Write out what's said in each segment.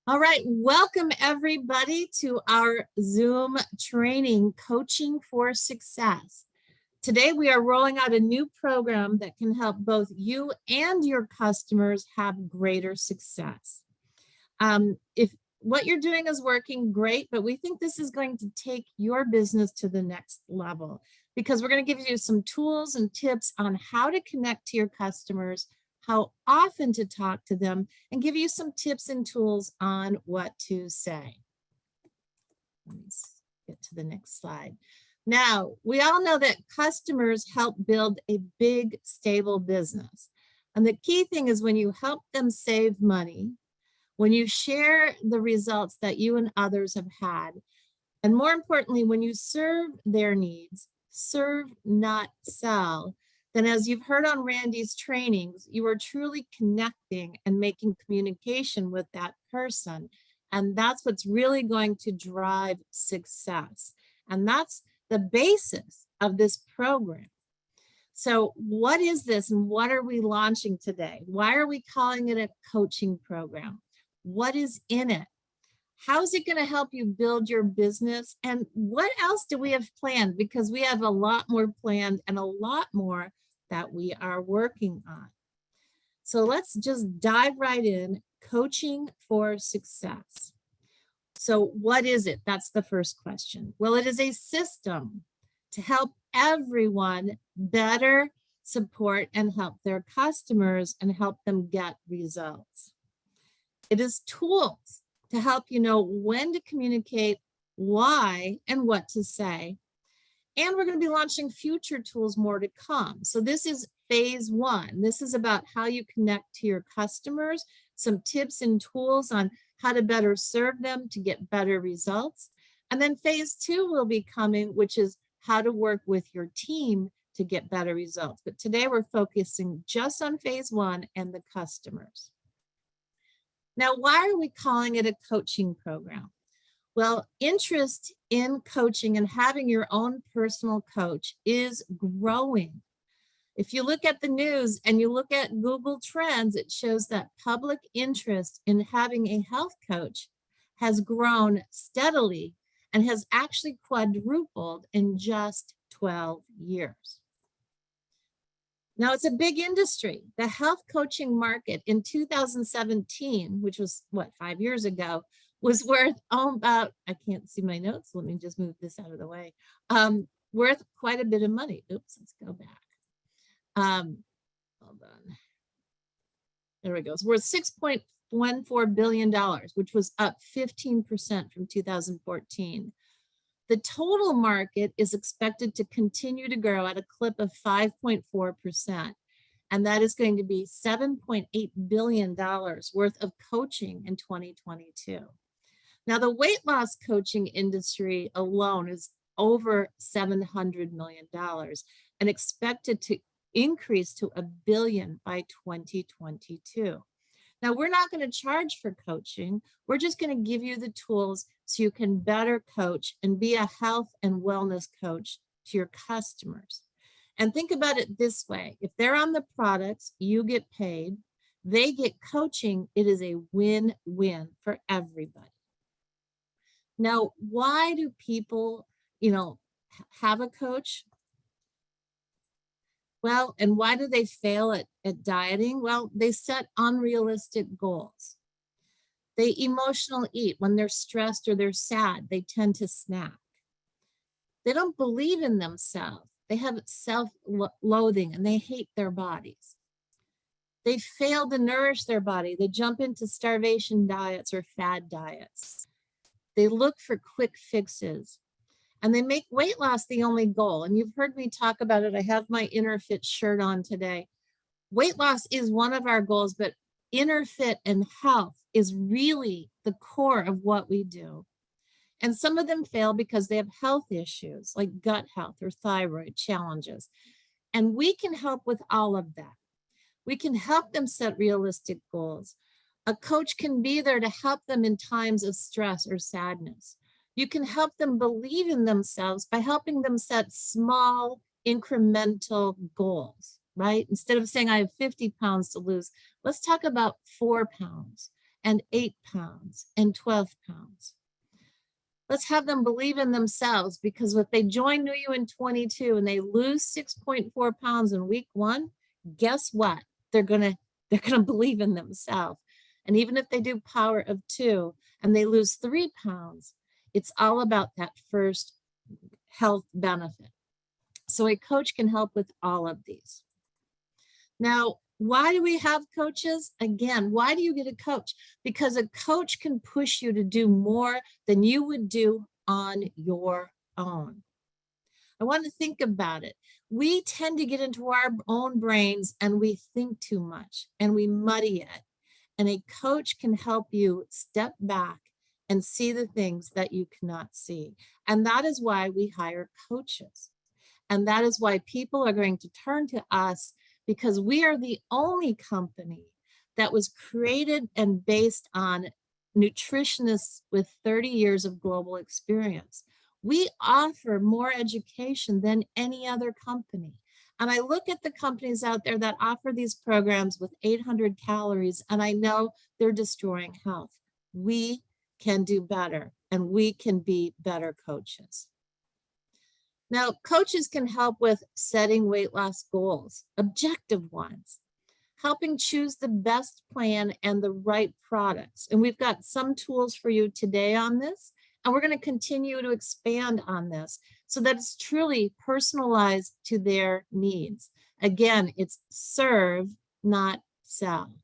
All right, welcome everybody to our Zoom training, Coaching for Success. Today we are rolling out a new program that can help both you and your customers have greater success. If what you're doing is working, great, but we think this is going to take your business to the next level because we're going to give you some tools and tips on how to connect to your customers, how often to talk to them, and give you some tips and tools on what to say. Let's get to the next slide. Now, we all know that customers help build a big, stable business. And the key thing is when you help them save money, when you share the results that you and others have had, and more importantly, when you serve their needs, serve, not sell, then as you've heard on Randy's trainings, you are truly connecting and making communication with that person. And that's what's really going to drive success. And that's the basis of this program. So what is this and what are we launching today? Why are we calling it a coaching program? What is in it? How is it going to help you build your business? And what else do we have planned? Because we have a lot more planned and a lot more that we are working on. So let's just dive right in. Coaching for Success. So what is it? That's the first question. Well, it is a system to help everyone better support and help their customers and help them get results. It is tools to help you know when to communicate, why, and what to say. And we're going to be launching future tools more to come. So this is phase one. This is about how you connect to your customers, some tips and tools on how to better serve them to get better results. And then phase two will be coming, which is how to work with your team to get better results. But today we're focusing just on phase one and the customers. Now, why are we calling it a coaching program? Well, interest in coaching and having your own personal coach is growing. If you look at the news and you look at Google Trends, it shows that public interest in having a health coach has grown steadily and has actually quadrupled in just 12 years. Now, it's a big industry. The health coaching market in 2017, which was, 5 years ago, was worth about, I can't see my notes. Let me just move this out of the way. Worth quite a bit of money. Oops, let's go back. Hold on. There we go. It's worth $6.14 billion, which was up 15% from 2014. The total market is expected to continue to grow at a clip of 5.4%. And that is going to be $7.8 billion worth of coaching in 2022. Now, the weight loss coaching industry alone is over $700 million and expected to increase to $1 billion by 2022. Now, we're not going to charge for coaching. We're just going to give you the tools so you can better coach and be a health and wellness coach to your customers. And think about it this way. If they're on the products, you get paid, they get coaching, it is a win-win for everybody. Now, why do people, have a coach? Well, and why do they fail at dieting? Well, they set unrealistic goals. They emotional eat. When they're stressed or they're sad, they tend to snack. They don't believe in themselves. They have self-loathing and they hate their bodies. They fail to nourish their body. They jump into starvation diets or fad diets. They look for quick fixes. And they make weight loss the only goal. And you've heard me talk about it. I have my Inner Fit shirt on today. Weight loss is one of our goals, but inner fit and health is really the core of what we do. And some of them fail because they have health issues like gut health or thyroid challenges. And we can help with all of that. We can help them set realistic goals. A coach can be there to help them in times of stress or sadness. You can help them believe in themselves by helping them set small incremental goals, right? Instead of saying I have 50 pounds to lose, let's talk about 4 pounds. and 8 pounds and 12 pounds. Let's have them believe in themselves, because if they join New You in 22 and they lose 6.4 pounds in week 1, guess what? They're gonna believe in themselves. And even if they do Power of 2 and they lose 3 pounds, it's all about that first health benefit. So a coach can help with all of these. Now, why do we have coaches? Again, why do you get a coach? Because a coach can push you to do more than you would do on your own. I want to think about it. We tend to get into our own brains and we think too much and we muddy it. And a coach can help you step back and see the things that you cannot see. And that is why we hire coaches. And that is why people are going to turn to us, because we are the only company that was created and based on nutritionists with 30 years of global experience. We offer more education than any other company. And I look at the companies out there that offer these programs with 800 calories, and I know they're destroying health. We can do better, and we can be better coaches. Now, coaches can help with setting weight loss goals, objective ones, helping choose the best plan and the right products. And we've got some tools for you today on this, and we're going to continue to expand on this so that it's truly personalized to their needs. Again, it's serve, not sell.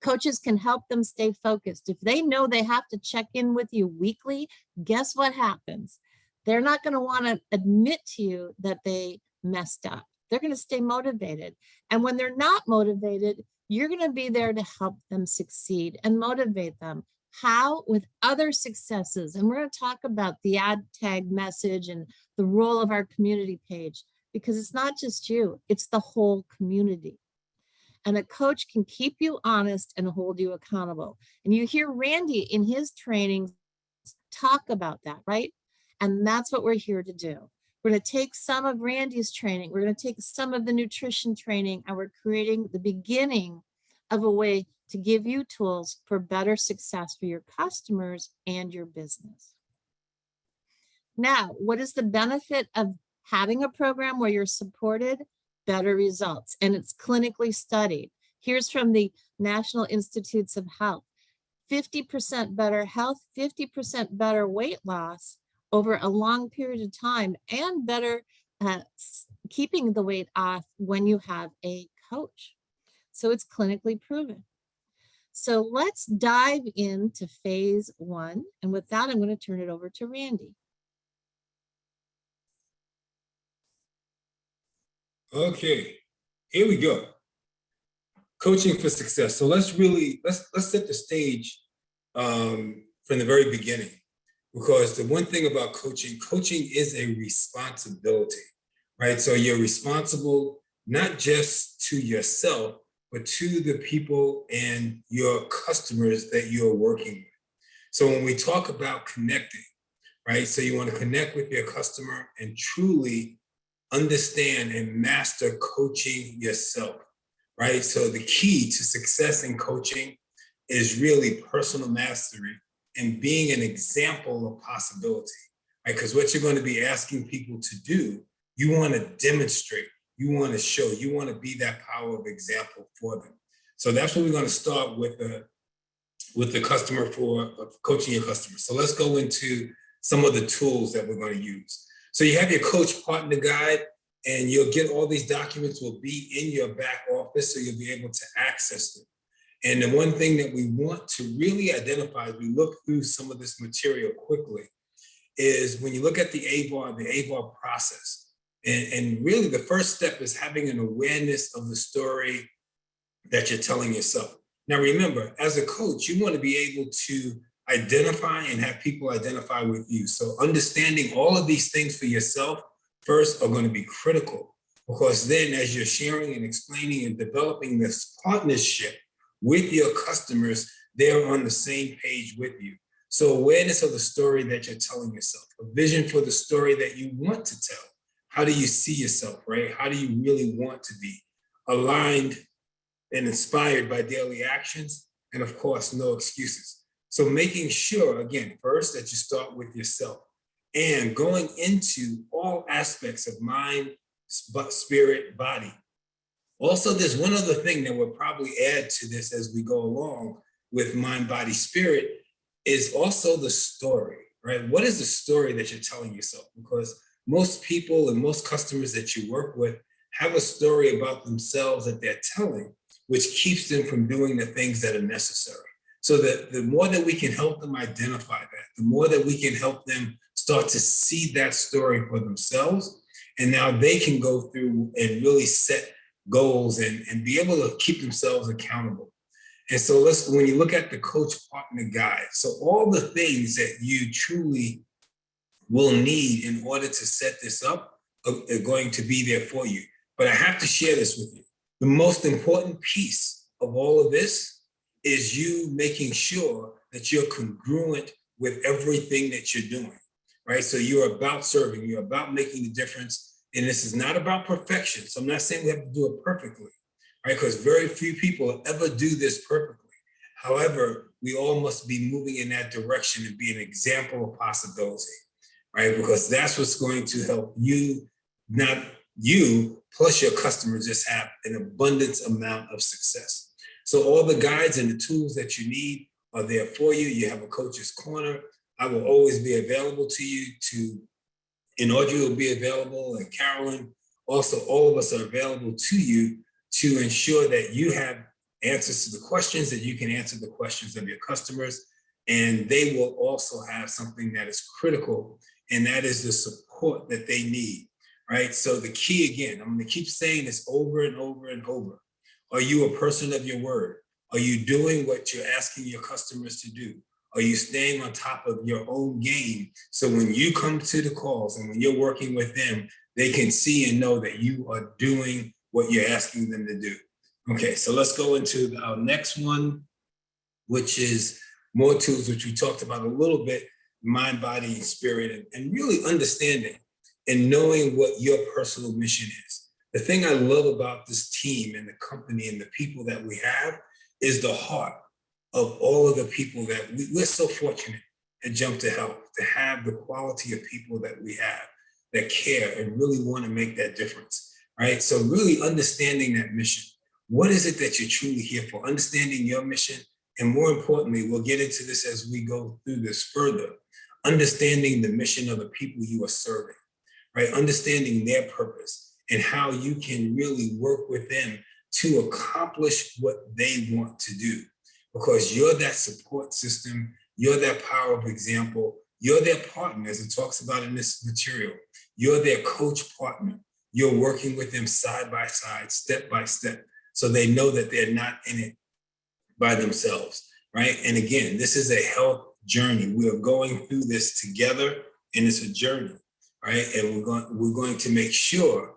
Coaches can help them stay focused. If they know they have to check in with you weekly, guess what happens? They're not going to want to admit to you that they messed up. They're going to stay motivated. And when they're not motivated, you're going to be there to help them succeed and motivate them. How? With other successes. And we're going to talk about the ad tag message and the role of our community page, because it's not just you, it's the whole community. And a coach can keep you honest and hold you accountable. And you hear Randy in his trainings talk about that, right? And that's what we're here to do. We're going to take some of Randy's training. We're going to take some of the nutrition training, and we're creating the beginning of a way to give you tools for better success for your customers and your business. Now, what is the benefit of having a program where you're supported? Better results, and it's clinically studied. Here's from the National Institutes of Health. 50% better health, 50% better weight loss over a long period of time, and better keeping the weight off when you have a coach. So it's clinically proven. So let's dive into phase 1. And with that, I'm going to turn it over to Randy. Okay, here we go. Coaching for success. So let's set the stage from the very beginning, because the one thing about coaching is a responsibility, right? So you're responsible not just to yourself, but to the people and your customers that you're working with. So when we talk about connecting, right? So you want to connect with your customer and truly understand and master coaching yourself, right? So the key to success in coaching is really personal mastery and being an example of possibility, right? Because what you're going to be asking people to do, you want to demonstrate, you want to show, you want to be that power of example for them. So that's what we're going to start with the customer for coaching your customers. So let's go into some of the tools that we're going to use. So you have your coach partner guide, and you'll get all these documents will be in your back office, so you'll be able to access them. And the one thing that we want to really identify as we look through some of this material quickly is when you look at the AVAR process. And really the first step is having an awareness of the story that you're telling yourself. Now remember, as a coach, you want to be able to identify and have people identify with you. So understanding all of these things for yourself first are going to be critical, because then as you're sharing and explaining and developing this partnership with your customers, they're on the same page with you. So awareness of the story that you're telling yourself, a vision for the story that you want to tell. How do you see yourself, right? How do you really want to be aligned and inspired by daily actions? and of course, no excuses. So making sure, again, first that you start with yourself and going into all aspects of mind, spirit, body. Also, there's one other thing that we'll probably add to this as we go along with mind, body, spirit is also the story, right? What is the story that you're telling yourself? Because most people and most customers that you work with have a story about themselves that they're telling, which keeps them from doing the things that are necessary. So that the more that we can help them identify that, the more that we can help them start to see that story for themselves. And now they can go through and really set goals and be able to keep themselves accountable. And so when you look at the coach partner guide, so all the things that you truly will need in order to set this up are going to be there for you. But I have to share this with you. The most important piece of all of this is you making sure that you're congruent with everything that you're doing, right? So you're about serving, you're about making a difference. And this is not about perfection. So I'm not saying we have to do it perfectly, right? Because very few people ever do this perfectly. However, we all must be moving in that direction and be an example of possibility, right? Because that's what's going to help you, not you, plus your customers just have an abundance amount of success. So all the guides and the tools that you need are there for you. You have a coach's corner. I will always be available to you and Audrey will be available, and Carolyn. Also, all of us are available to you to ensure that you have answers to the questions, that you can answer the questions of your customers. And they will also have something that is critical, and that is the support that they need, right? So the key, again, I'm gonna keep saying this over and over and over. Are you a person of your word? Are you doing what you're asking your customers to do? Are you staying on top of your own game? So when you come to the calls and when you're working with them, they can see and know that you are doing what you're asking them to do. Okay, so let's go into our next one, which is more tools, which we talked about a little bit, mind, body, and spirit, and really understanding and knowing what your personal mission is. The thing I love about this team and the company and the people that we have is the heart of all of the people that we're so fortunate at Jump to Help to have the quality of people that we have that care and really want to make that difference, right? So really understanding that mission. What is it that you're truly here for? Understanding your mission. And more importantly, we'll get into this as we go through this further, understanding the mission of the people you are serving, right? Understanding their purpose and how you can really work with them to accomplish what they want to do. Because you're that support system, you're that power of example, you're their partner, as it talks about in this material. You're their coach partner. You're working with them side by side, step by step, so they know that they're not in it by themselves, right? And again, this is a health journey. We are going through this together, and it's a journey, right? And we're going to make sure,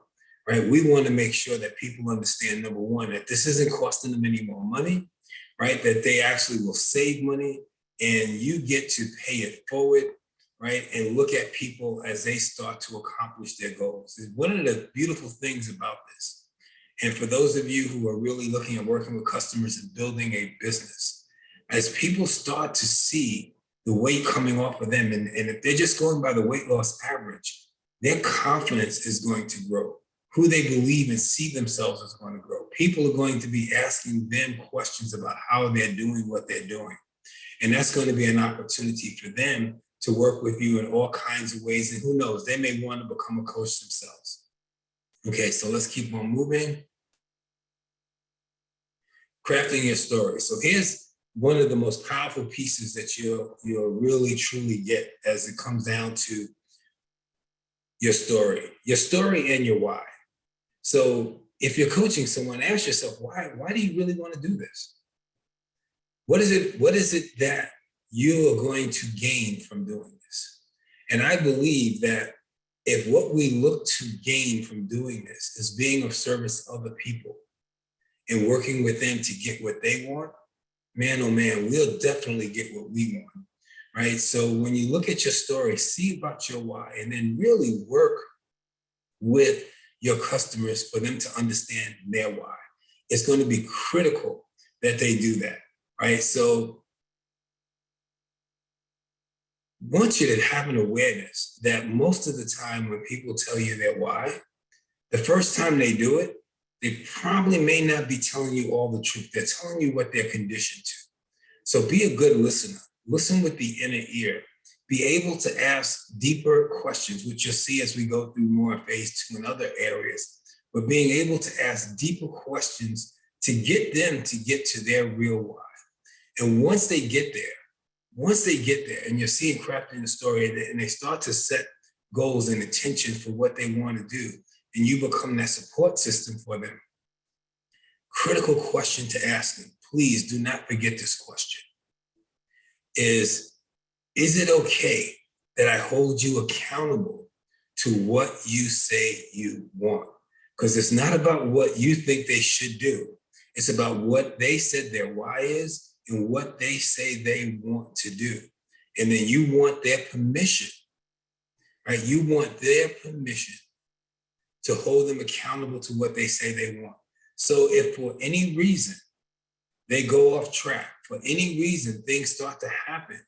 right? We want to make sure that people understand, number one, that this isn't costing them any more money, right? That they actually will save money and you get to pay it forward, right? And look at people as they start to accomplish their goals. It's one of the beautiful things about this. And for those of you who are really looking at working with customers and building a business, as people start to see the weight coming off of them, and if they're just going by the weight loss average, their confidence is going to grow. Who they believe and see themselves is going to grow. People are going to be asking them questions about how they're doing what they're doing. And that's going to be an opportunity for them to work with you in all kinds of ways. And who knows, they may want to become a coach themselves. Okay, so let's keep on moving. Crafting your story. So here's one of the most powerful pieces that you'll really truly get as it comes down to your story and your why. So if you're coaching someone, ask yourself, why do you really want to do this? What is it that you are going to gain from doing this? And I believe that if what we look to gain from doing this is being of service to other people and working with them to get what they want, man, oh man, we'll definitely get what we want, right? So when you look at your story, see about your why, and then really work with your customers for them to understand their why. It's going to be critical that they do that. right? So I want you to have an awareness that most of the time when people tell you their why, the first time they do it, they probably may not be telling you all the truth. They're telling you what they're conditioned to. So be a good listener. Listen with the inner ear. Be able to ask deeper questions, which you'll see as we go through more phase 2 and other areas. But being able to ask deeper questions to get them to get to their real why. And once they get there, and you're seeing crafting the story, and they start to set goals and intention for what they want to do, and you become that support system for them. Critical question to ask them, please do not forget this question, is it okay that I hold you accountable to what you say you want? Because it's not about what you think they should do. It's about what they said their why is and what they say they want to do. And then you want their permission, right? You want their permission to hold them accountable to what they say they want. So if for any reason they go off track, for any reason things start to happen,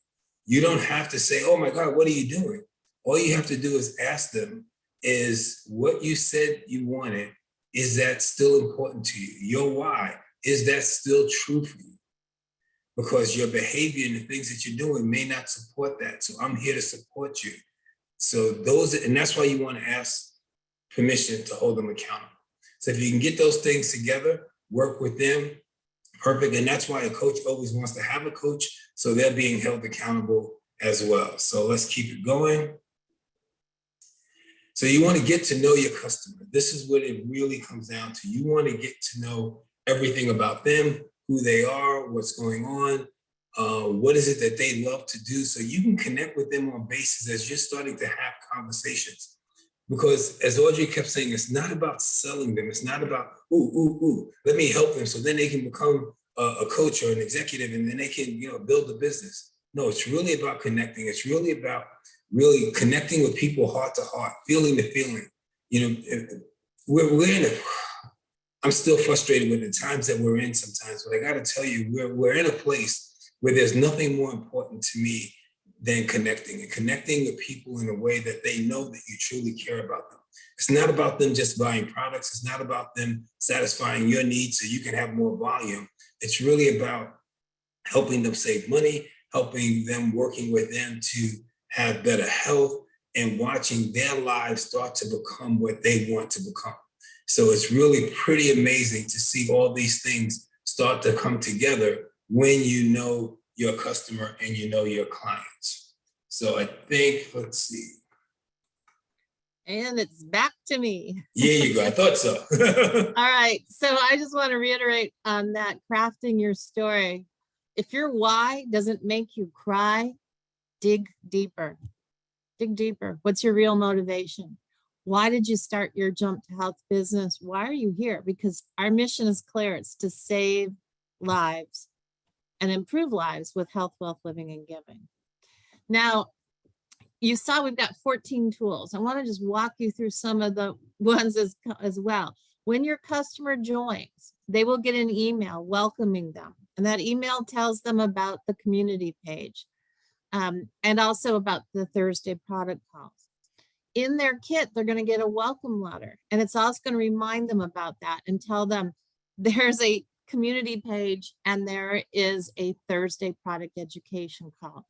you don't have to say, oh my God, what are you doing? All you have to do is ask them, is what you said you wanted, is that still important to you? Your why, is that still true for you? Because your behavior and the things that you're doing may not support that. So I'm here to support you. So and that's why you want to ask permission to hold them accountable. So if you can get those things together, work with them, perfect. And that's why a coach always wants to have a coach, so they're being held accountable as well. So let's keep it going. So you want to get to know your customer. This is what it really comes down to. You want to get to know everything about them, who they are, what's going on, what is it that they love to do, so you can connect with them on basis as you're starting to have conversations. Because as Audrey kept saying, it's not about selling them. It's not about, let me help them so then they can become a coach or an executive and then they can, build a business. No, it's really about connecting. It's really about really connecting with people heart to heart, feeling the feeling. I'm still frustrated with the times that we're in sometimes, but I got to tell you, we're in a place where there's nothing more important to me than connecting with people in a way that they know that you truly care about them. It's not about them just buying products. It's not about them satisfying your needs so you can have more volume. It's really about helping them save money, helping them, working with them to have better health, and watching their lives start to become what they want to become. So it's really pretty amazing to see all these things start to come together when you know your customer and you know your clients. So I think, let's see. And it's back to me. Yeah, you go. I thought so. All right. So I just want to reiterate on that, crafting your story. If your why doesn't make you cry, dig deeper. Dig deeper. What's your real motivation? Why did you start your Jump to Health business? Why are you here? Because our mission is clear. It's to save lives and improve lives with health, wealth, living, and giving. Now, you saw we've got 14 tools. I want to just walk you through some of the ones as well. When your customer joins, they will get an email welcoming them. And that email tells them about the community page and also about the Thursday product calls. In their kit, they're going to get a welcome letter. And it's also going to remind them about that and tell them there's a community page and there is a Thursday product education call.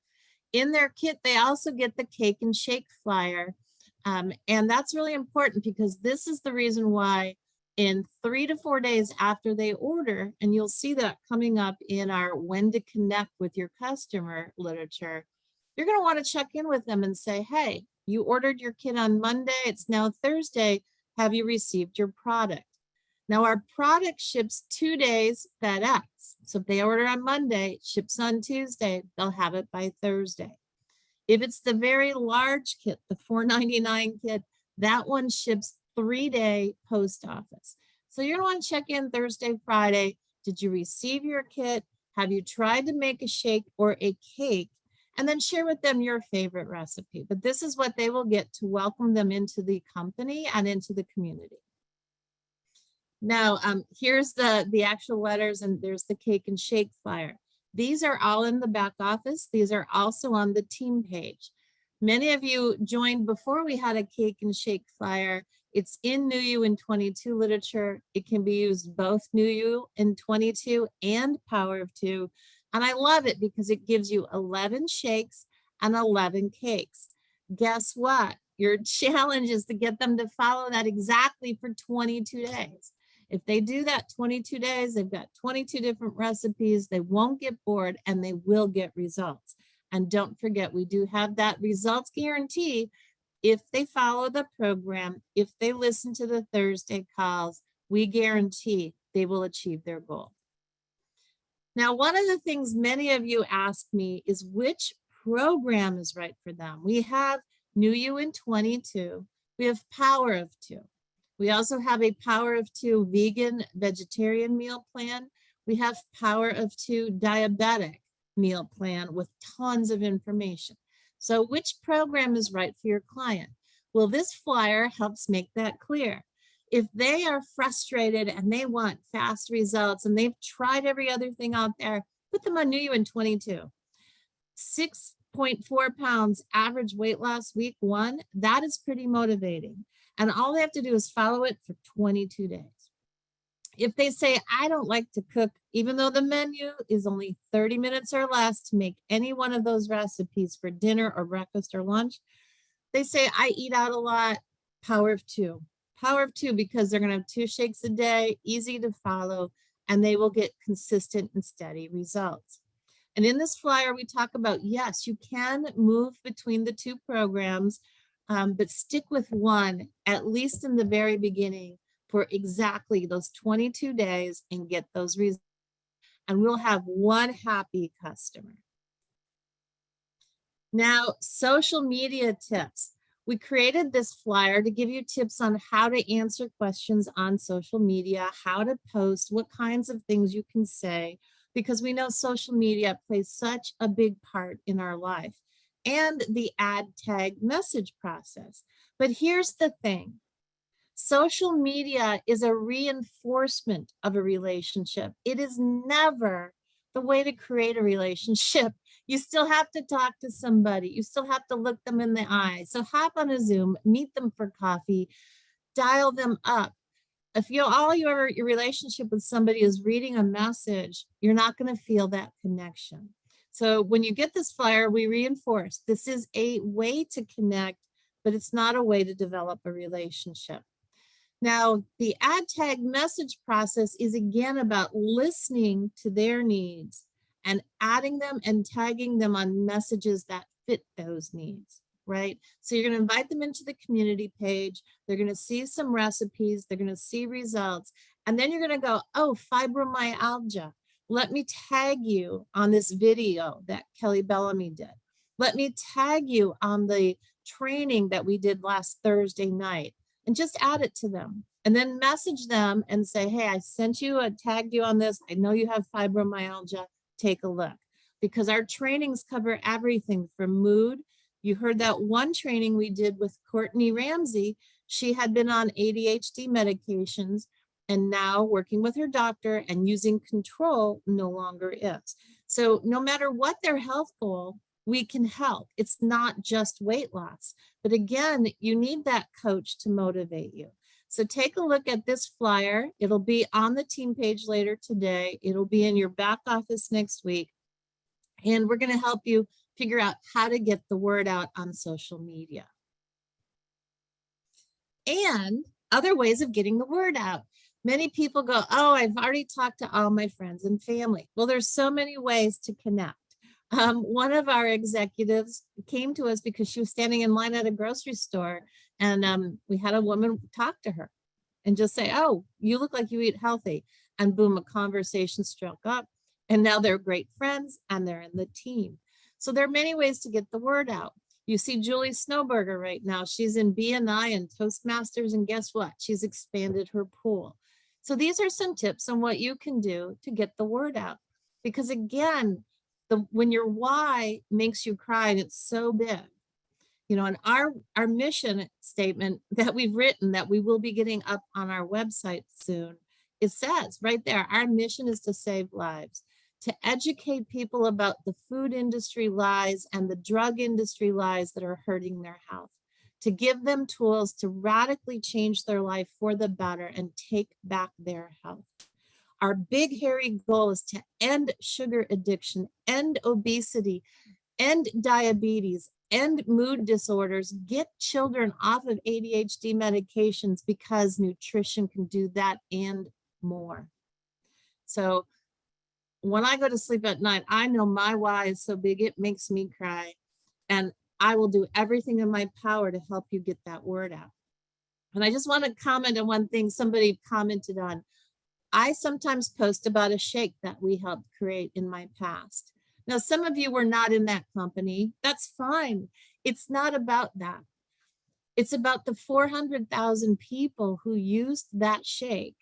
In their kit, they also get the cake and shake flyer. And that's really important because this is the reason why in 3 to 4 days after they order, and you'll see that coming up in our when to connect with your customer literature, you're going to want to check in with them and say, hey, you ordered your kit on Monday. It's now Thursday. Have you received your product? Now, our product ships 2 days FedEx. So if they order on Monday, it ships on Tuesday, they'll have it by Thursday. If it's the very large kit, the $4.99 kit, that one ships 3-day post office. So you're going to want to check in Thursday, Friday. Did you receive your kit? Have you tried to make a shake or a cake? And then share with them your favorite recipe. But this is what they will get to welcome them into the company and into the community. Now, here's the actual letters, and there's the cake and shake flyer. These are all in the back office. These are also on the team page. Many of you joined before we had a cake and shake flyer. It's in New You in 22 literature. It can be used both New You in 22 and Power of Two. And I love it because it gives you 11 shakes and 11 cakes. Guess what? Your challenge is to get them to follow that exactly for 22 days. If they do that 22 days, they've got 22 different recipes. They won't get bored and they will get results. And don't forget, we do have that results guarantee. If they follow the program, if they listen to the Thursday calls, we guarantee they will achieve their goal. Now, one of the things many of you ask me is which program is right for them. We have New You in 22. We have Power of Two. We also have a Power of Two vegan vegetarian meal plan. We have Power of Two diabetic meal plan with tons of information. So which program is right for your client? Well, this flyer helps make that clear. If they are frustrated and they want fast results and they've tried every other thing out there, put them on New You in 22. 6.4 pounds average weight loss week 1, that is pretty motivating. And all they have to do is follow it for 22 days. If they say, I don't like to cook, even though the menu is only 30 minutes or less to make any one of those recipes for dinner or breakfast or lunch, they say, I eat out a lot, Power of Two. Power of Two, because they're going to have 2 shakes a day, easy to follow, and they will get consistent and steady results. And in this flyer, we talk about, yes, you can move between the 2 programs, but stick with one, at least in the very beginning, for exactly those 22 days and get those results. And we'll have one happy customer. Now, social media tips. We created this flyer to give you tips on how to answer questions on social media, how to post, what kinds of things you can say, because we know social media plays such a big part in our life, and the ad tag message process. But here's the thing. Social media is a reinforcement of a relationship. It is never the way to create a relationship. You still have to talk to somebody. You still have to look them in the eye. So hop on a Zoom, meet them for coffee, dial them up. If your relationship with somebody is reading a message, you're not going to feel that connection. So when you get this flyer, we reinforce this is a way to connect, but it's not a way to develop a relationship. Now, the ad tag message process is again about listening to their needs and adding them and tagging them on messages that fit those needs, right? So you're going to invite them into the community page. They're going to see some recipes. They're going to see results. And then you're going to go, oh, fibromyalgia. Let me tag you on this video that Kelly Bellamy did. Let me tag you on the training that we did last Thursday night. And just add it to them and then message them and say, hey, I sent you, I tagged you on this. I know you have fibromyalgia. Take a look, because our trainings cover everything from mood. You heard that one training we did with Courtney Ramsey. She had been on ADHD medications and now working with her doctor and using control no longer is. So no matter what their health goal, we can help. It's not just weight loss, but again, you need that coach to motivate you. So take a look at this flyer. It'll be on the team page later today. It'll be in your back office next week. And we're going to help you figure out how to get the word out on social media. And other ways of getting the word out. Many people go, oh, I've already talked to all my friends and family. Well, there's so many ways to connect. One of our executives came to us because she was standing in line at a grocery store, and we had a woman talk to her and just say, oh, you look like you eat healthy. And boom, a conversation struck up, and now they're great friends and they're in the team. So there are many ways to get the word out. You see Julie Snowberger right now. She's in BNI and Toastmasters, and guess what? She's expanded her pool. So these are some tips on what you can do to get the word out. Because again, when your why makes you cry and it's so big, you know, and our mission statement that we've written that we will be getting up on our website soon, it says right there, our mission is to save lives. to educate people about the food industry lies and the drug industry lies that are hurting their health, to give them tools to radically change their life for the better and take back their health. Our big, hairy goal is to end sugar addiction, end obesity, end diabetes, end mood disorders, get children off of ADHD medications, because nutrition can do that and more. So when I go to sleep at night, I know my why is so big, it makes me cry. And I will do everything in my power to help you get that word out. And I just want to comment on one thing somebody commented on. I sometimes post about a shake that we helped create in my past. Now, some of you were not in that company. That's fine. It's not about that. It's about the 400,000 people who used that shake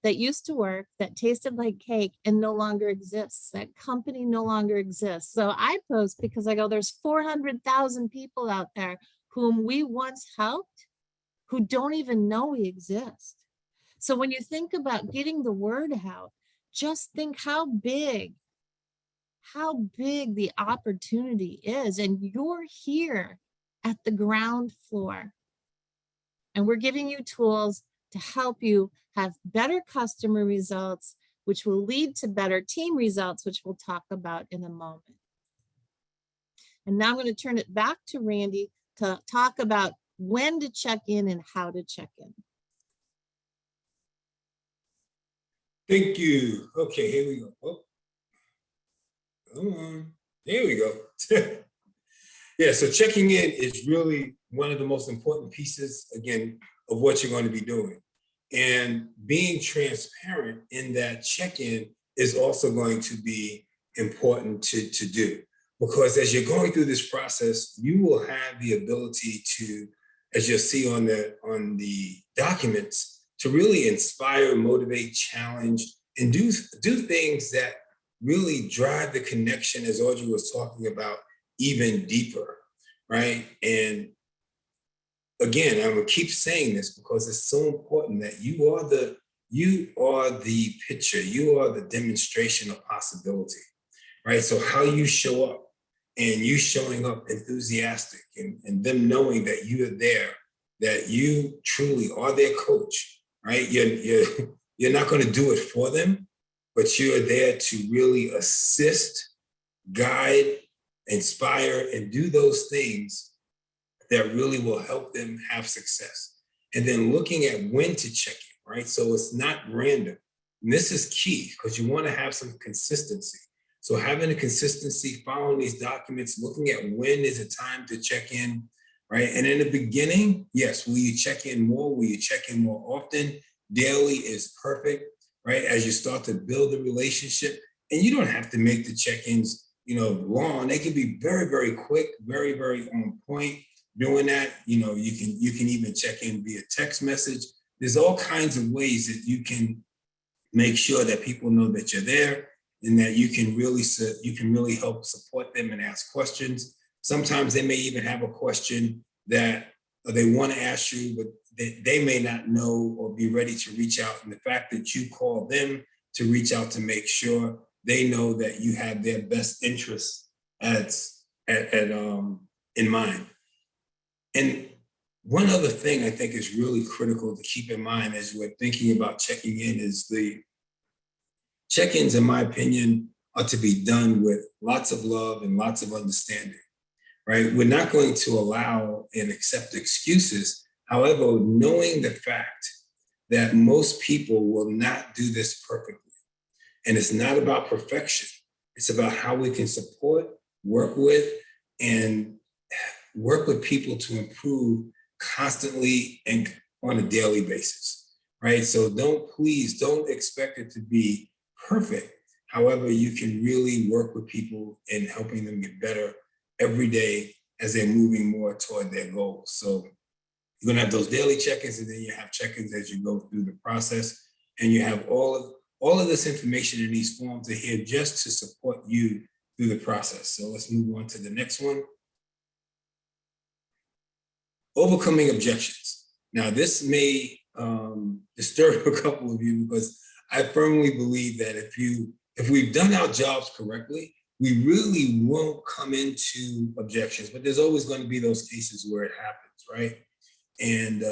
that used to work, that tasted like cake and no longer exists. That company no longer exists. So I post because I go, there's 400,000 people out there whom we once helped who don't even know we exist. So when you think about getting the word out, just think how big the opportunity is. And you're here at the ground floor. And we're giving you tools to help you have better customer results, which will lead to better team results, which we'll talk about in a moment. And now I'm going to turn it back to Randy to talk about when to check in and how to check in. Thank you. Okay, here we go. Oh, come on. There we go. Yeah, so checking in is really one of the most important pieces, again, of what you're going to be doing. And being transparent in that check-in is also going to be important to do. Because as you're going through this process, you will have the ability to, as you'll see on the documents, to really inspire, motivate, challenge, and do things that really drive the connection, as Audrey was talking about, even deeper, right? And again, I'm gonna keep saying this because it's so important that you are the picture, you are the demonstration of possibility, right? So how you show up, and you showing up enthusiastic, and them knowing that you are there, that you truly are their coach, right? You're not going to do it for them, but you are there to really assist, guide, inspire, and do those things that really will help them have success. And then looking at when to check in, right? So it's not random. And this is key because you want to have some consistency. So having a consistency, following these documents, looking at when is it time to check in, right? And in the beginning, yes, will you check in more? Will you check in more often? Daily is perfect, right? As you start to build a relationship, and you don't have to make the check-ins, long. They can be very, very quick, very, very on point. Doing that, you can even check in via text message. There's all kinds of ways that you can make sure that people know that you're there, and that you can really help support them and ask questions. Sometimes they may even have a question that they want to ask you, but they may not know or be ready to reach out. And the fact that you call them to reach out to make sure they know that you have their best interests in mind. And one other thing I think is really critical to keep in mind as we're thinking about checking in is the check-ins, in my opinion, are to be done with lots of love and lots of understanding, right? We're not going to allow and accept excuses. However, knowing the fact that most people will not do this perfectly. And it's not about perfection. It's about how we can support, work with people to improve constantly and on a daily basis, right? So don't expect it to be perfect. However, you can really work with people in helping them get better every day as they're moving more toward their goals. So you're gonna have those daily check-ins, and then you have check-ins as you go through the process. And you have all of this information in these forms are here just to support you through the process. So let's move on to the next one. Overcoming objections. Now, this may disturb a couple of you because I firmly believe that if you if we've done our jobs correctly, we really won't come into objections, but there's always going to be those cases where it happens, right? And,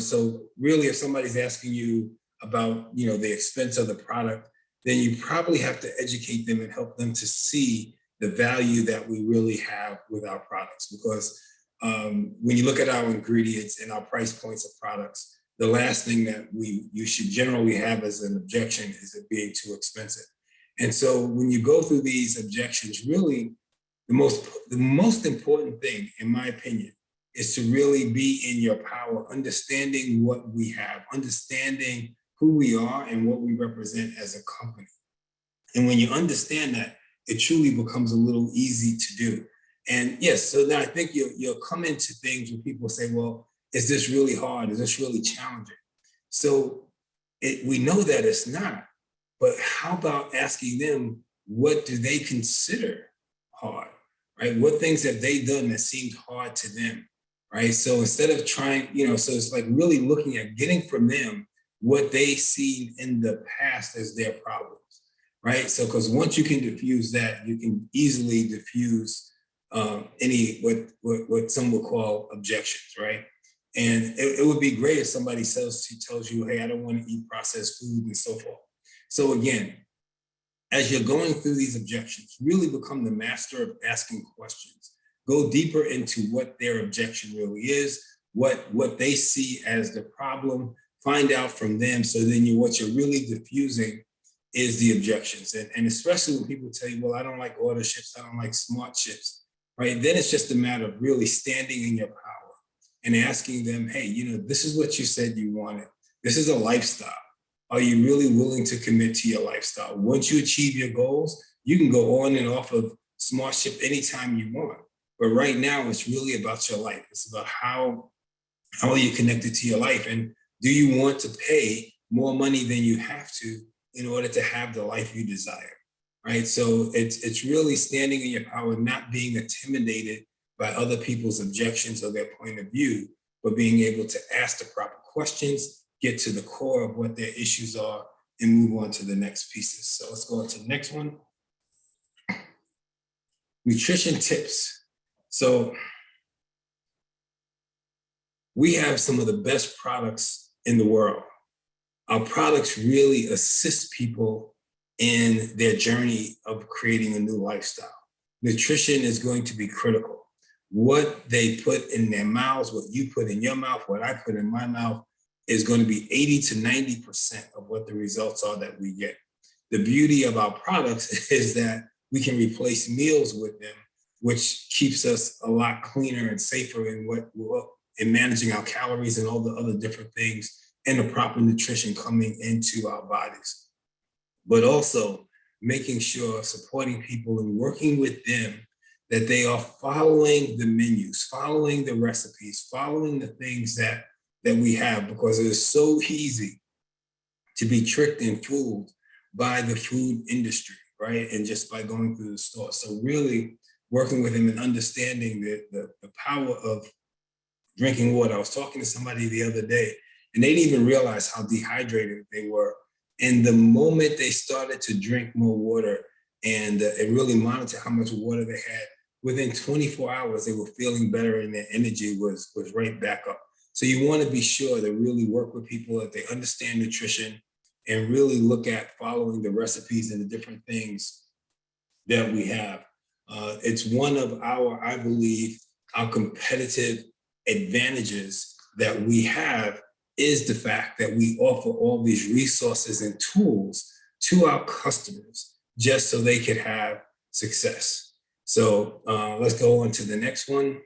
so really if somebody's asking you about, the expense of the product, then you probably have to educate them and help them to see the value that we really have with our products. Because when you look at our ingredients and our price points of products, the last thing that you should generally have as an objection is it being too expensive. And so when you go through these objections, really the most important thing, in my opinion, is to really be in your power, understanding what we have, understanding who we are and what we represent as a company. And when you understand that, it truly becomes a little easy to do. And yes, so then I think you'll come into things where people say, well, is this really hard? Is this really challenging? So we know that it's not, but how about asking them, what do they consider hard, right? What things have they done that seemed hard to them, right? So instead of trying, so it's like really looking at getting from them what they see in the past as their problems, right? So, because once you can diffuse that, you can easily diffuse any what some would call objections, right? And it would be great if somebody tells you, hey, I don't want to eat processed food and so forth. So again, as you're going through these objections, really become the master of asking questions. Go deeper into what their objection really is, what they see as the problem, find out from them. So then what you're really diffusing is the objections. And especially when people tell you, well, I don't like order chips, I don't like smart chips, right? Then it's just a matter of really standing in your power and asking them, hey, this is what you said you wanted. This is a lifestyle. Are you really willing to commit to your lifestyle? Once you achieve your goals, you can go on and off of smart chip anytime you want. But right now, it's really about your life. It's about how are you connected to your life? And do you want to pay more money than you have to in order to have the life you desire, right? So it's really standing in your power, not being intimidated by other people's objections or their point of view, but being able to ask the proper questions, get to the core of what their issues are, and move on to the next pieces. So let's go on to the next one. Nutrition tips. So we have some of the best products in the world. Our products really assist people in their journey of creating a new lifestyle. Nutrition is going to be critical. What they put in their mouths, what you put in your mouth, what I put in my mouth is going to be 80 to 90% of what the results are that we get. The beauty of our products is that we can replace meals with them, which keeps us a lot cleaner and safer in managing our calories and all the other different things and the proper nutrition coming into our bodies. But also making sure, supporting people and working with them that they are following the menus, following the recipes, following the things that we have, because it is so easy to be tricked and fooled by the food industry, right? And just by going through the store. So really working with them and understanding the power of drinking water. I was talking to somebody the other day, and they didn't even realize how dehydrated they were. And the moment they started to drink more water and really monitor how much water they had, within 24 hours, they were feeling better and their energy was right back up. So you want to be sure to really work with people that they understand nutrition and really look at following the recipes and the different things that we have. It's one of I believe, our competitive advantages that we have is the fact that we offer all these resources and tools to our customers just so they could have success. So let's go on to the next one.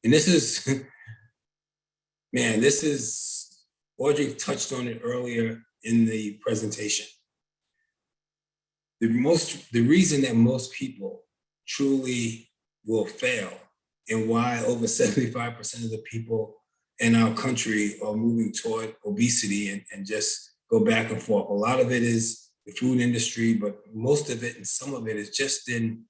And this is, Audrey touched on it earlier in the presentation. The reason that most people truly will fail and why over 75% of the people in our country are moving toward obesity and just go back and forth. A lot of it is the food industry, but most of it and some of it is just in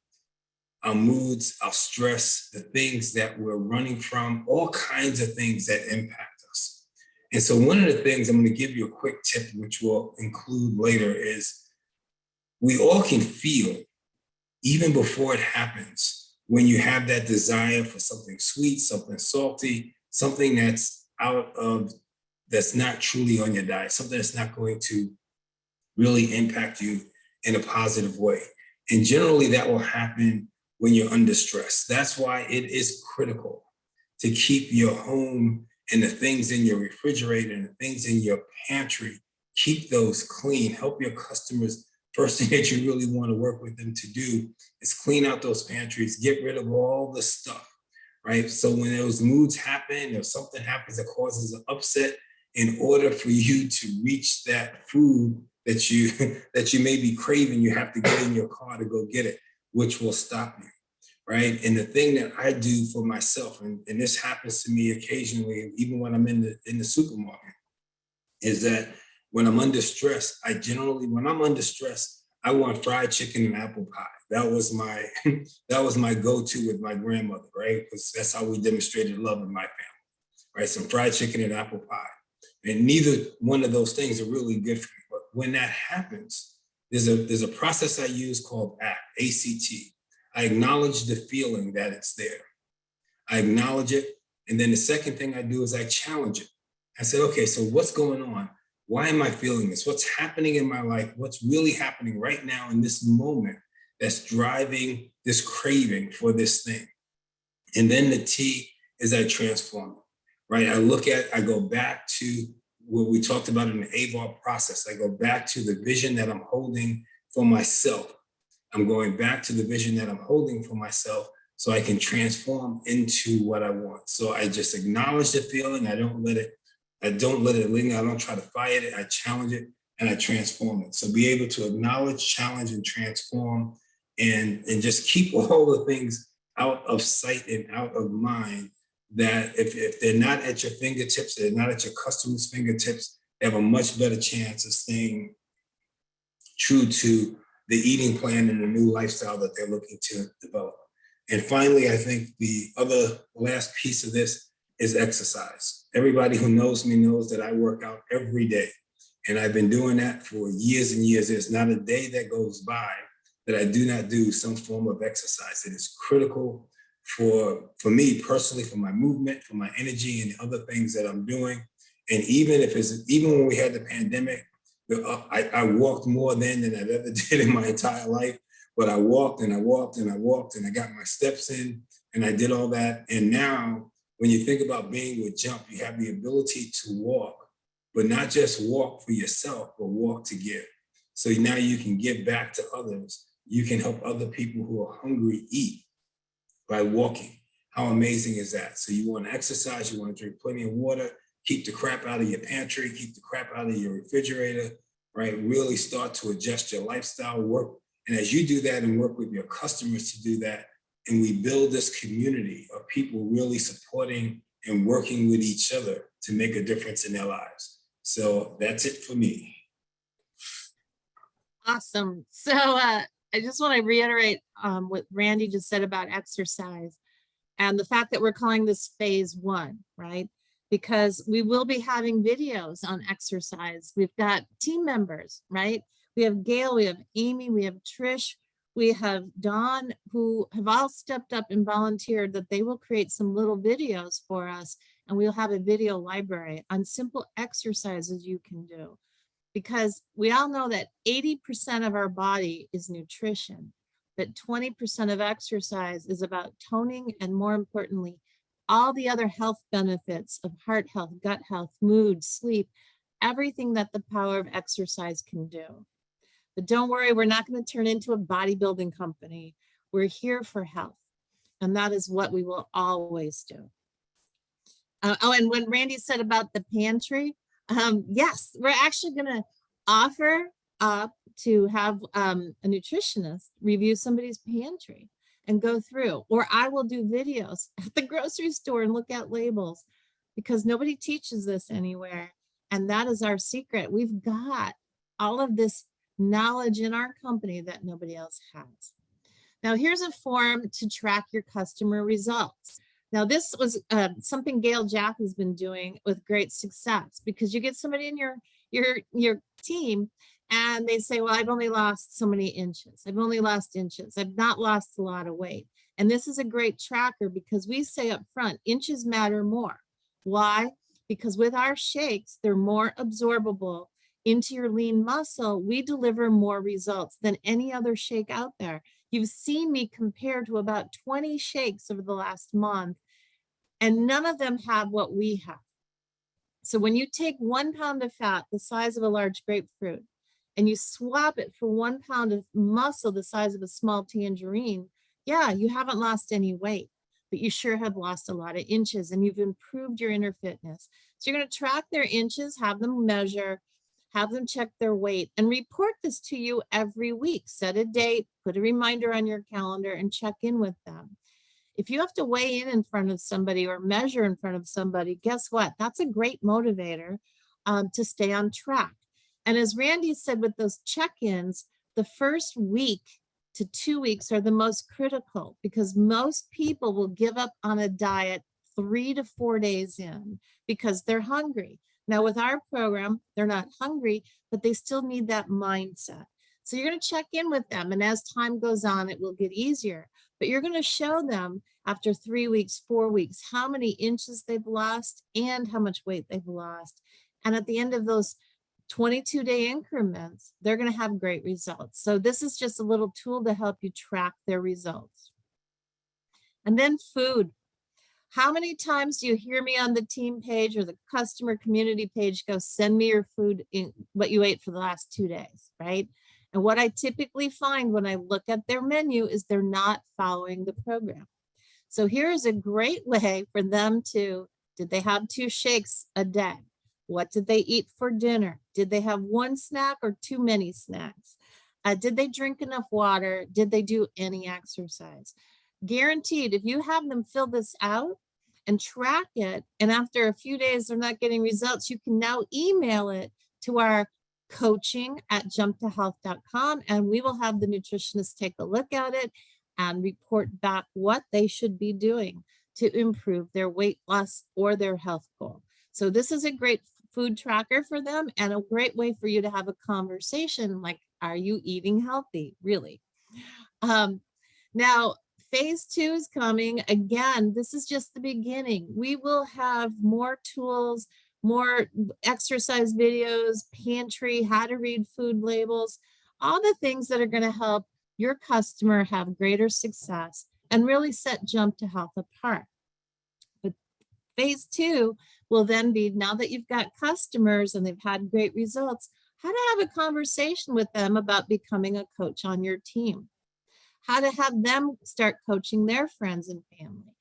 our moods, our stress, the things that we're running from, all kinds of things that impact us. And so one of the things I'm going to give you a quick tip, which we'll include later, is we all can feel, even before it happens, when you have that desire for something sweet, something salty, something that's not truly on your diet, something that's not going to really impact you in a positive way. And generally that will happen when you're under stress. That's why it is critical to keep your home and the things in your refrigerator and the things in your pantry, keep those clean. Help your customers. First thing that you really want to work with them to do is clean out those pantries, get rid of all the stuff, right? So when those moods happen or something happens that causes an upset, in order for you to reach that food that you that you may be craving, you have to get in your car to go get it, which will stop you, right? And the thing that I do for myself, and this happens to me occasionally, even when I'm in the supermarket, is that when I'm under stress, when I'm under stress, I want fried chicken and apple pie. That was my that was my go-to with my grandmother, right? Because that's how we demonstrated love in my family, right? Some fried chicken and apple pie. And neither one of those things are really good for me. But when that happens, there's a process I use called ACT. I acknowledge the feeling that it's there. I acknowledge it. And then the second thing I do is I challenge it. I said, okay, so what's going on? Why am I feeling this? What's happening in my life? What's really happening right now in this moment that's driving this craving for this thing? And then the T is I transform it, right? I go back to what we talked about in the AVAR process. I go back to the vision that I'm holding for myself. I'm going back to the vision that I'm holding for myself so I can transform into what I want. So I just acknowledge the feeling. I don't let it linger. I don't try to fight it. I challenge it and I transform it. So be able to acknowledge, challenge, and transform and just keep all the things out of sight and out of mind that if they're not at your fingertips, they're not at your customers' fingertips, they have a much better chance of staying true to the eating plan and the new lifestyle that they're looking to develop. And finally, I think the last piece of this is exercise. Everybody who knows me knows that I work out every day. And I've been doing that for years and years. There's not a day that goes by that I do not do some form of exercise. It is critical for me personally, for my movement, for my energy and other things that I'm doing. And even when we had the pandemic, I walked more then than I've ever did in my entire life. But I walked and I walked and I walked and I got my steps in and I did all that. And now when you think about being with Jump, you have the ability to walk, but not just walk for yourself, but walk to give. So now you can give back to others. You can help other people who are hungry eat by walking. How amazing is that? So you want to exercise, you want to drink plenty of water, keep the crap out of your pantry, keep the crap out of your refrigerator, right? Really start to adjust your lifestyle, work. And as you do that and work with your customers to do that, and we build this community of people really supporting and working with each other to make a difference in their lives. So that's it for me. Awesome. So I just want to reiterate what Randy just said about exercise and the fact that we're calling this phase 1, right? Because we will be having videos on exercise. We've got team members, right? We have Gail, we have Amy, we have Trish, we have Dawn, who have all stepped up and volunteered that they will create some little videos for us. And we'll have a video library on simple exercises you can do. Because we all know that 80% of our body is nutrition, but 20% of exercise is about toning and, more importantly, all the other health benefits of heart health, gut health, mood, sleep, everything that the power of exercise can do. But don't worry, we're not going to turn into a bodybuilding company. We're here for health, and that is what we will always do. And when Randy said about the pantry, yes, we're actually going to offer up to have a nutritionist review somebody's pantry and go through, or I will do videos at the grocery store and look at labels, because nobody teaches this anywhere. And that is our secret. We've got all of this knowledge in our company that nobody else has. Now, here's a form to track your customer results. Now, this was something Gail Jaff has been doing with great success, because you get somebody in your team and they say, well, I've only lost so many inches. I've only lost inches. I've not lost a lot of weight. And this is a great tracker because we say up front, inches matter more. Why? Because with our shakes, they're more absorbable into your lean muscle. We deliver more results than any other shake out there. You've seen me compare to about 20 shakes over the last month, and none of them have what we have. So when you take 1 pound of fat, the size of a large grapefruit, and you swap it for 1 pound of muscle the size of a small tangerine, yeah, you haven't lost any weight, but you sure have lost a lot of inches and you've improved your inner fitness. So you're going to track their inches, have them measure, have them check their weight, and report this to you every week. Set a date, put a reminder on your calendar, and check in with them. If you have to weigh in front of somebody or measure in front of somebody, guess what? That's a great motivator to stay on track. And as Randy said with those check-ins, the first week to 2 weeks are the most critical because most people will give up on a diet 3 to 4 days in because they're hungry. Now with our program, they're not hungry, but they still need that mindset. So you're going to check in with them. And as time goes on, it will get easier. But you're going to show them after 3 weeks, 4 weeks, how many inches they've lost and how much weight they've lost. And at the end of those 22-day increments, they're going to have great results. So this is just a little tool to help you track their results. And then food. How many times do you hear me on the team page or the customer community page go, send me your food, in what you ate for the last 2 days, right? And what I typically find when I look at their menu is they're not following the program. So here's a great way for them to, did they have 2 shakes a day? What did they eat for dinner? Did they have 1 snack or too many snacks? Did they drink enough water? Did they do any exercise? Guaranteed, if you have them fill this out and track it, and after a few days they're not getting results, you can now email it to our coaching@jumptohealth.com, and we will have the nutritionist take a look at it and report back what they should be doing to improve their weight loss or their health goal. So this is a great food tracker for them and a great way for you to have a conversation like, are you eating healthy, really? Now, phase 2 is coming. Again, this is just the beginning. We will have more tools, more exercise videos, pantry, how to read food labels, all the things that are going to help your customer have greater success and really set Jump to Health apart. But phase 2 will then be, now that you've got customers and they've had great results, how to have a conversation with them about becoming a coach on your team, how to have them start coaching their friends and family,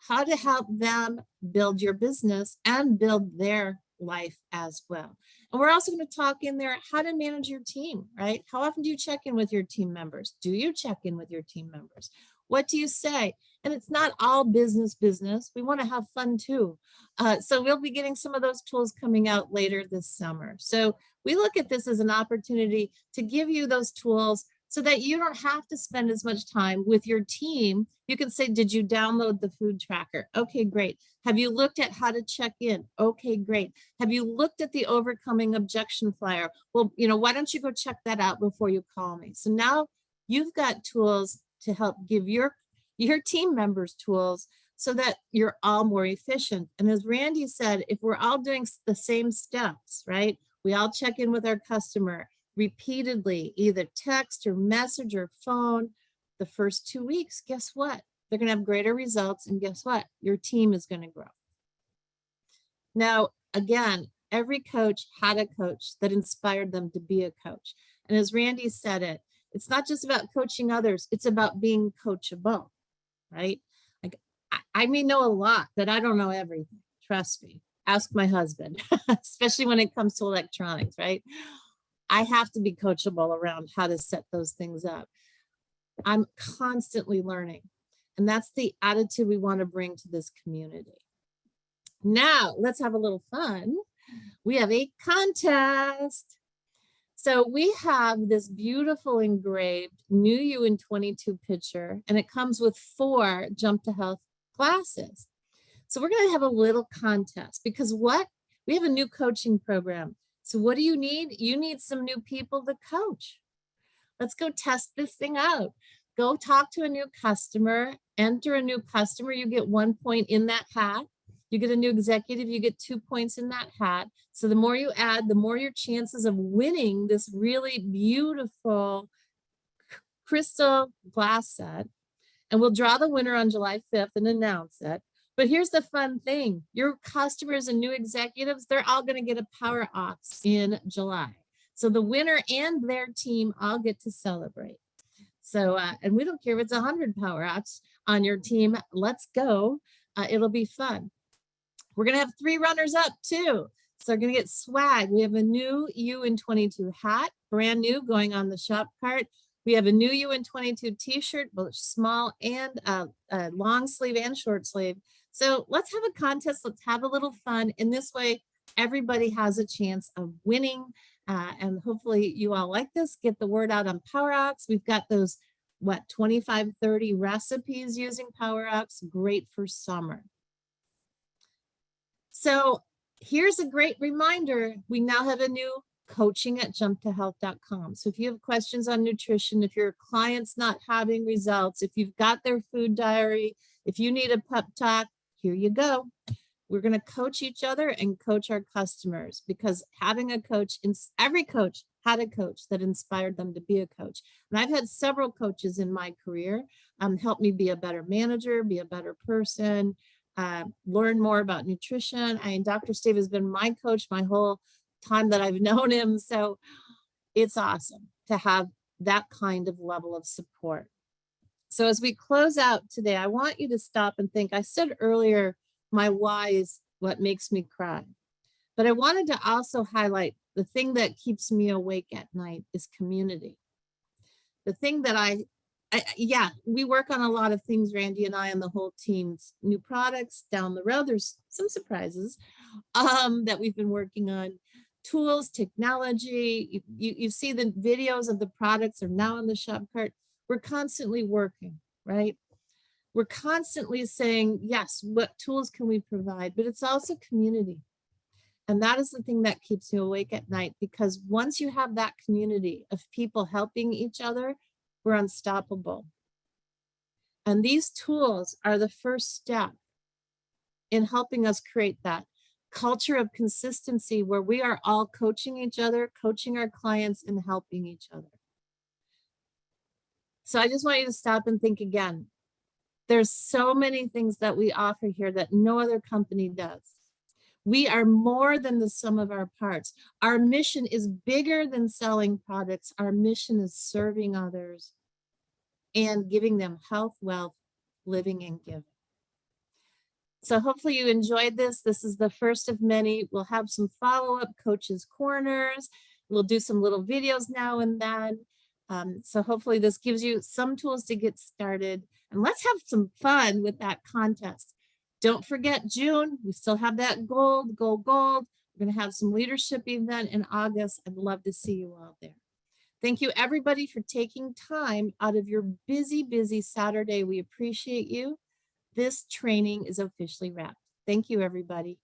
how to help them build your business and build their life as well. And we're also going to talk in there how to manage your team, right? How often do you check in with your team members? Do you check in with your team members? What do you say? And it's not all business. We want to have fun too. So we'll be getting some of those tools coming out later this summer. So we look at this as an opportunity to give you those tools so that you don't have to spend as much time with your team. You can say, did you download the food tracker? Okay, great. Have you looked at how to check in? Okay, great. Have you looked at the overcoming objection flyer? Well, why don't you go check that out before you call me? So now you've got tools to help give your team members tools so that you're all more efficient. And as Randy said, if we're all doing the same steps, right? We all check in with our customer repeatedly, either text or message or phone, the first 2 weeks, guess what? They're going to have greater results. And guess what? Your team is going to grow. Now, again, every coach had a coach that inspired them to be a coach. And as Randy said it, it's not just about coaching others. It's about being coachable, right? Like I may know a lot, but I don't know everything. Trust me. Ask my husband, especially when it comes to electronics, right? I have to be coachable around how to set those things up. I'm constantly learning. And that's the attitude we want to bring to this community. Now, let's have a little fun. We have a contest. So we have this beautiful engraved New You in 22 picture, and it comes with 4 Jump to Health glasses. So we're going to have a little contest because we have a new coaching program. So what do you need? You need some new people to coach. Let's go test this thing out. Go talk to a new customer, enter a new customer. You get 1 point in that hat. You get a new executive, you get 2 points in that hat. So the more you add, the more your chances of winning this really beautiful crystal glass set. And we'll draw the winner on July 5th and announce it. But here's the fun thing. Your customers and new executives, they're all going to get a Power Ox in July. So the winner and their team all get to celebrate. So, and we don't care if it's 100 Power Ox on your team. Let's go. It'll be fun. We're going to have 3 runners up too. So they're going to get swag. We have a new UN22 hat, brand new, going on the shop cart. We have a new UN22 t-shirt, both small and long sleeve and short sleeve. So let's have a contest. Let's have a little fun. In this way, everybody has a chance of winning. And hopefully you all like this. Get the word out on Power Ox. We've got those, 25, 30 recipes using Power Ox. Great for summer. So here's a great reminder. We now have a new coaching@jumptohealth.com. So if you have questions on nutrition, if your client's not having results, if you've got their food diary, if you need a pep talk, here you go. We're going to coach each other and coach our customers, because having a coach, every coach had a coach that inspired them to be a coach. And I've had several coaches in my career help me be a better manager, be a better person, learn more about nutrition. Dr. Steve has been my coach my whole time that I've known him. So it's awesome to have that kind of level of support. So as we close out today, I want you to stop and think. I said earlier, my why is what makes me cry. But I wanted to also highlight the thing that keeps me awake at night is community. The thing that yeah, we work on a lot of things, Randy and I and the whole team's new products down the road. There's some surprises that we've been working on. Tools, technology, you see the videos of the products are now on the shop cart. We're constantly working, right? We're constantly saying, yes, what tools can we provide? But it's also community. And that is the thing that keeps you awake at night, because once you have that community of people helping each other, we're unstoppable. And these tools are the first step in helping us create that culture of consistency where we are all coaching each other, coaching our clients, and helping each other. So I just want you to stop and think again. There's so many things that we offer here that no other company does. We are more than the sum of our parts. Our mission is bigger than selling products. Our mission is serving others and giving them health, wealth, living, and giving. So hopefully you enjoyed this. This is the first of many. We'll have some follow-up coaches corners. We'll do some little videos now and then. So hopefully this gives you some tools to get started. And let's have some fun with that contest. Don't forget June. We still have that gold. We're going to have some leadership event in August. I'd love to see you all there. Thank you, everybody, for taking time out of your busy, busy Saturday. We appreciate you. This training is officially wrapped. Thank you, everybody.